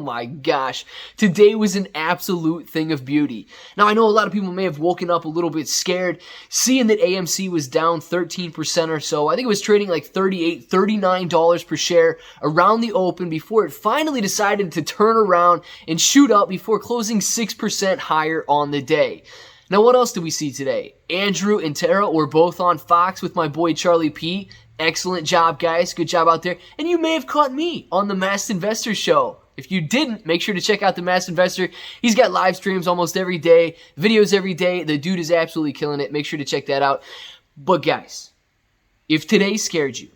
my gosh. Today was an absolute thing of beauty. Now, I know a lot of people may have woken up a little bit scared, seeing that AMC was down 13% or so. I think it was trading like $38, $39 per share around the open before it finally decided to turn around and shoot up before closing 6% higher on the day. Now, what else did we see today? Andrew and Tara were both on Fox with my boy Charlie P. Excellent job, guys. Good job out there. And you may have caught me on the Masked Investor Show. If you didn't, make sure to check out the Masked Investor. He's got live streams almost every day, videos every day. The dude is absolutely killing it. Make sure to check that out. But guys, if today scared you,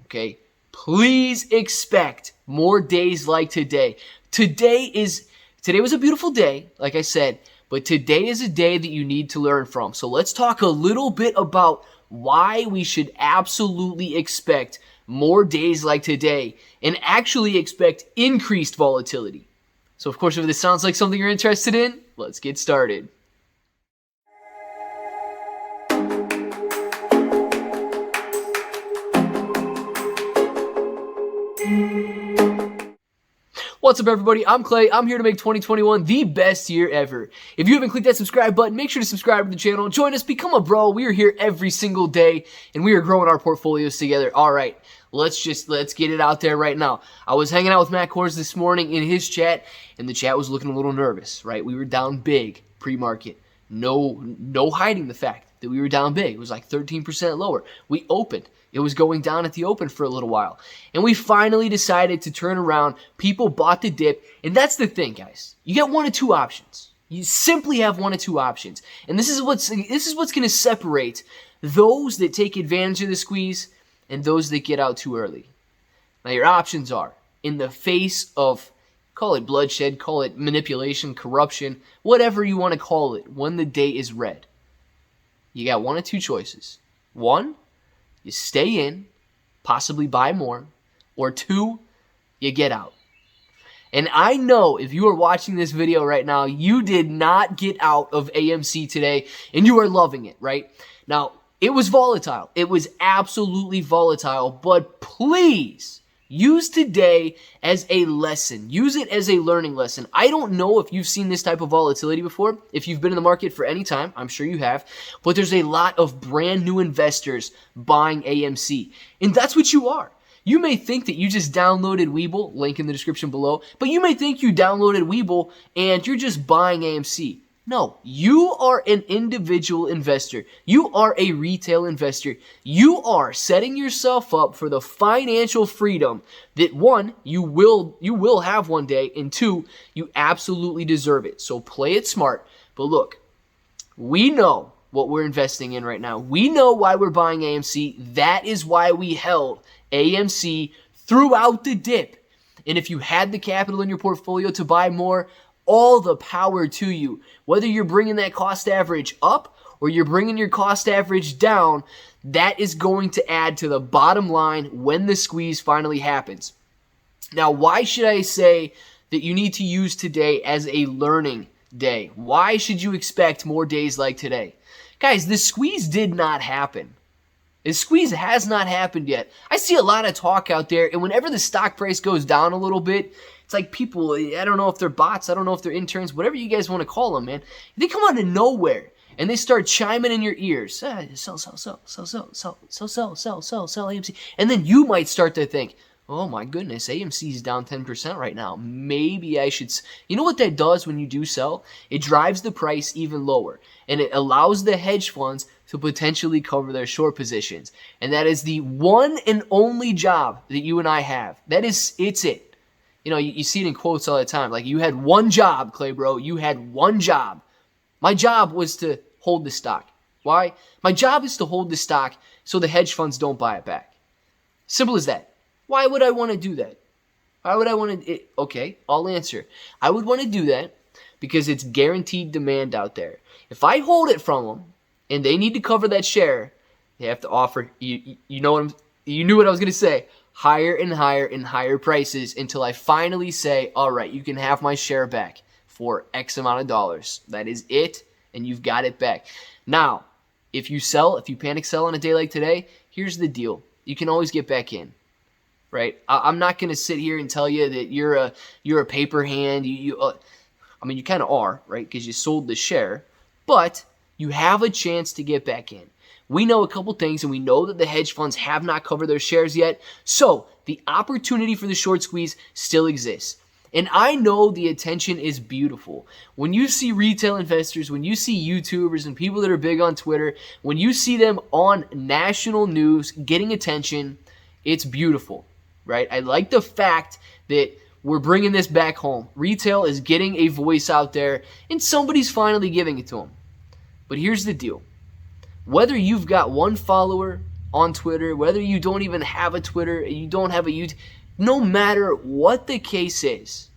okay, please expect more days like today. Today was a beautiful day, like I said. But today is a day that you need to learn from. So let's talk a little bit about why we should absolutely expect more days like today and actually expect increased volatility. So of course, if this sounds like something you're interested in, let's get started. What's up, everybody? I'm Clay. I'm here to make 2021 the best year ever. If you haven't clicked that subscribe button, make sure to subscribe to the channel. Join us, become a bro. We are here every single day, and we are growing our portfolios together. All right, let's get it out there right now. I was hanging out with Matt Kors this morning in his chat, and the chat was looking a little nervous, right? We were down big pre-market. No hiding the fact that we were down big. It was like 13% lower. We opened. It was going down at the open for a little while. And we finally decided to turn around. People bought the dip. And that's the thing, guys. You get one of two options. You simply have one of two options. And this is what's going to separate those that take advantage of the squeeze and those that get out too early. Now, your options are, in the face of, call it bloodshed, call it manipulation, corruption, whatever you want to call it, when the day is red. You got one of two choices. One, you stay in, possibly buy more, or two, you get out. And I know if you are watching this video right now, you did not get out of AMC today, and you are loving it, right? Now, it was volatile. It was absolutely volatile, but please use today as a lesson. Use it as a learning lesson. I don't know if you've seen this type of volatility before. If you've been in the market for any time, I'm sure you have. But there's a lot of brand new investors buying AMC. And that's what you are. You may think that you just downloaded Webull, link in the description below. But you may think you downloaded Webull and you're just buying AMC. No, you are an individual investor. You are a retail investor. You are setting yourself up for the financial freedom that, one, you will have one day, and two, you absolutely deserve it. So play it smart. But look, we know what we're investing in right now. We know why we're buying AMC. That is why we held AMC throughout the dip. And if you had the capital in your portfolio to buy more, all the power to you. Whether you're bringing that cost average up or you're bringing your cost average down, that is going to add to the bottom line when the squeeze finally happens. Now, why should I say that you need to use today as a learning day? Why should you expect more days like today? Guys, the squeeze did not happen. The squeeze has not happened yet. I see a lot of talk out there, and whenever the stock price goes down a little bit, it's like people, I don't know if they're bots, I don't know if they're interns, whatever you guys want to call them, man. They come out of nowhere, and they start chiming in your ears. Sell, AMC. And then you might start to think, oh my goodness, AMC is down 10% right now. Maybe I should. You know what that does when you do sell? It drives the price even lower, and it allows the hedge funds to potentially cover their short positions. And that is the one and only job that you and I have. It's it. You know, you see it in quotes all the time. Like, you had one job, ClayBro. You had one job. My job was to hold the stock. Why? My job is to hold the stock so the hedge funds don't buy it back. Simple as that. Why would I want to do that? Why would I want to? Okay, I'll answer. I would want to do that because it's guaranteed demand out there. If I hold it from them and they need to cover that share, they have to offer. You knew what I was gonna say. Higher and higher and higher prices until I finally say, all right, you can have my share back for X amount of dollars. That is it, and you've got it back. Now, if you panic sell on a day like today, here's the deal. You can always get back in. right? I'm not going to sit here and tell you that you're a paper hand. I mean, you kind of are, right? Because you sold the share, but you have a chance to get back in. We know a couple things, and we know that the hedge funds have not covered their shares yet. So the opportunity for the short squeeze still exists. And I know the attention is beautiful. When you see retail investors, when you see YouTubers and people that are big on Twitter, when you see them on national news getting attention, it's beautiful, right? I like the fact that we're bringing this back home. Retail is getting a voice out there, and somebody's finally giving it to them. But here's the deal. Whether you've got one follower on Twitter, whether you don't even have a Twitter, you don't have a YouTube, no matter what the case is,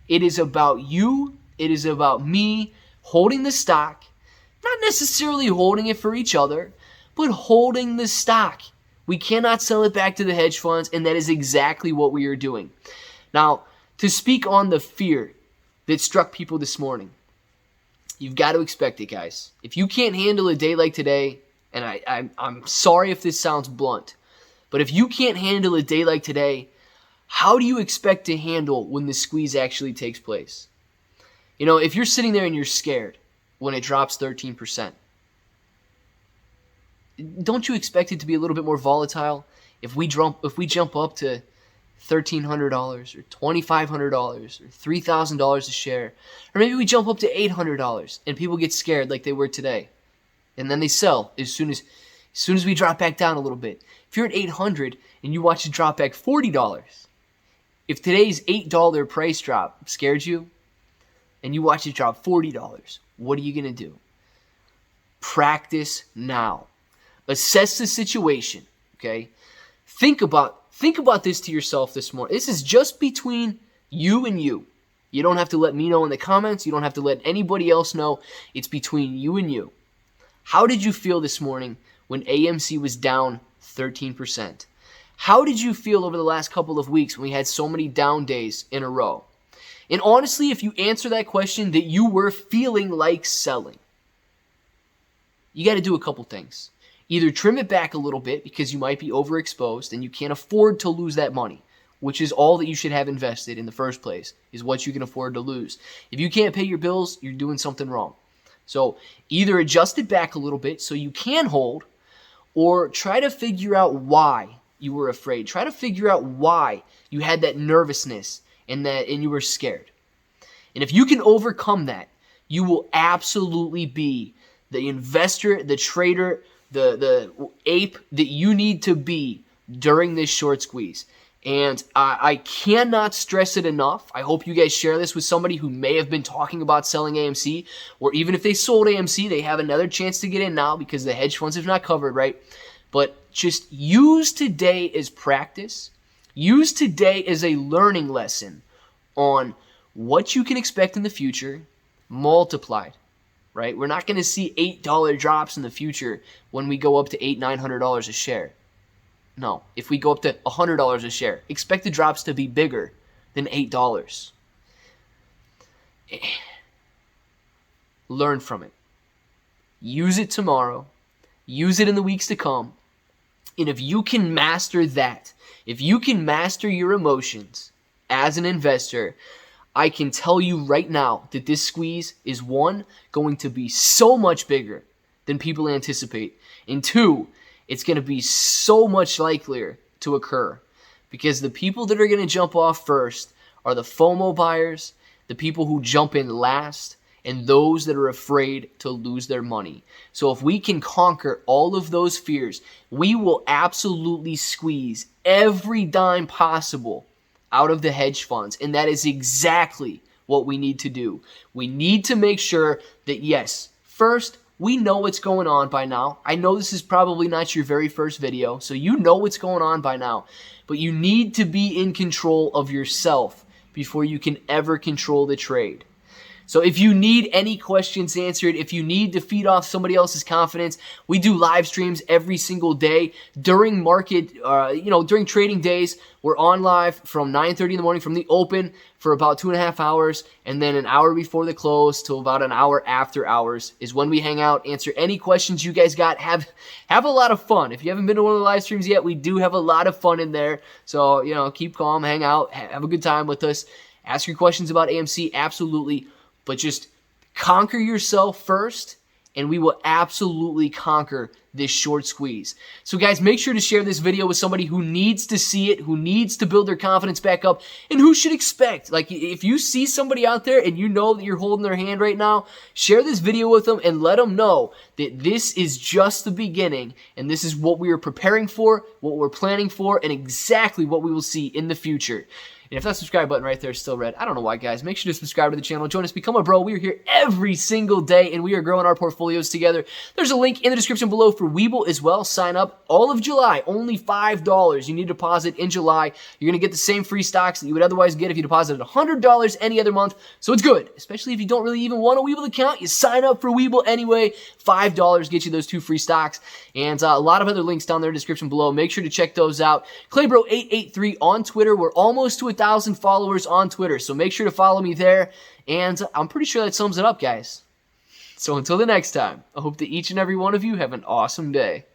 it is about you, it is about me holding the stock, not necessarily holding it for each other, but holding the stock. We cannot sell it back to the hedge funds, and that is exactly what we are doing. Now, to speak on the fear that struck people this morning, you've got to expect it, guys. If you can't handle a day like today, and I'm sorry if this sounds blunt, but if you can't handle a day like today, how do you expect to handle when the squeeze actually takes place? You know, if you're sitting there and you're scared when it drops 13%, don't you expect it to be a little bit more volatile if we jump up to $1,300 or $2,500 or $3,000 a share, or maybe we jump up to $800 and people get scared like they were today, and then they sell as soon as we drop back down a little bit. If you're at $800 and you watch it drop back $40, if today's $8 price drop scared you and you watch it drop $40, what are you going to do? Practice now. Assess the situation, okay? Think about this to yourself this morning. This is just between you and you. You don't have to let me know in the comments. You don't have to let anybody else know. It's between you and you. How did you feel this morning when AMC was down 13%? How did you feel over the last couple of weeks when we had so many down days in a row? And honestly, if you answer that question that you were feeling like selling, you got to do a couple things. Either trim it back a little bit because you might be overexposed and you can't afford to lose that money, which is all that you should have invested in the first place, is what you can afford to lose. If you can't pay your bills, you're doing something wrong. So either adjust it back a little bit so you can hold, or try to figure out why you were afraid. Try to figure out why you had that nervousness and you were scared. And if you can overcome that, you will absolutely be the investor, the trader, the ape that you need to be during this short squeeze. And I cannot stress it enough. I hope you guys share this with somebody who may have been talking about selling AMC, or even if they sold AMC, they have another chance to get in now because the hedge funds have not covered, right? But just use today as practice. Use today as a learning lesson on what you can expect in the future multiplied, right? We're not going to see $8 drops in the future when we go up to $800, $900 a share. No, if we go up to $100 a share, expect the drops to be bigger than $8. Learn from it. Use it tomorrow. Use it in the weeks to come. And if you can master that, if you can master your emotions as an investor, I can tell you right now that this squeeze is, one, going to be so much bigger than people anticipate, and two, it's going to be so much likelier to occur because the people that are going to jump off first are the FOMO buyers, the people who jump in last, and those that are afraid to lose their money. So if we can conquer all of those fears, we will absolutely squeeze every dime possible out of the hedge funds. And that is exactly what we need to do. We need to make sure that, yes, first, we know what's going on by now. I know this is probably not your very first video, so you know what's going on by now. But you need to be in control of yourself before you can ever control the trade. So if you need any questions answered, if you need to feed off somebody else's confidence, we do live streams every single day during market, during trading days. We're on live from 9:30 in the morning from the open for about 2.5 hours, and then an hour before the close till about an hour after hours is when we hang out, answer any questions you guys got. Have a lot of fun. If you haven't been to one of the live streams yet, we do have a lot of fun in there. So, keep calm, hang out, have a good time with us. Ask your questions about AMC, absolutely. But just conquer yourself first, and we will absolutely conquer this short squeeze. So guys, make sure to share this video with somebody who needs to see it, who needs to build their confidence back up, and who should expect. Like, if you see somebody out there and you know that you're holding their hand right now, share this video with them and let them know that this is just the beginning, and this is what we are preparing for, what we're planning for, and exactly what we will see in the future. And if that subscribe button right there is still red, I don't know why, guys. Make sure to subscribe to the channel. Join us. Become a bro. We are here every single day, and we are growing our portfolios together. There's a link in the description below for Webull as well. Sign up all of July. Only $5. You need to deposit in July. You're going to get the same free stocks that you would otherwise get if you deposited $100 any other month. So it's good, especially if you don't really even want a Webull account. You sign up for Webull anyway. $5 gets you those 2 free stocks. And a lot of other links down there in the description below. Make sure to check those out. ClayBro883 on Twitter. We're almost to 1,000 followers on Twitter, so make sure to follow me there. And I'm pretty sure that sums it up, guys. So until the next time, I hope that each and every one of you have an awesome day.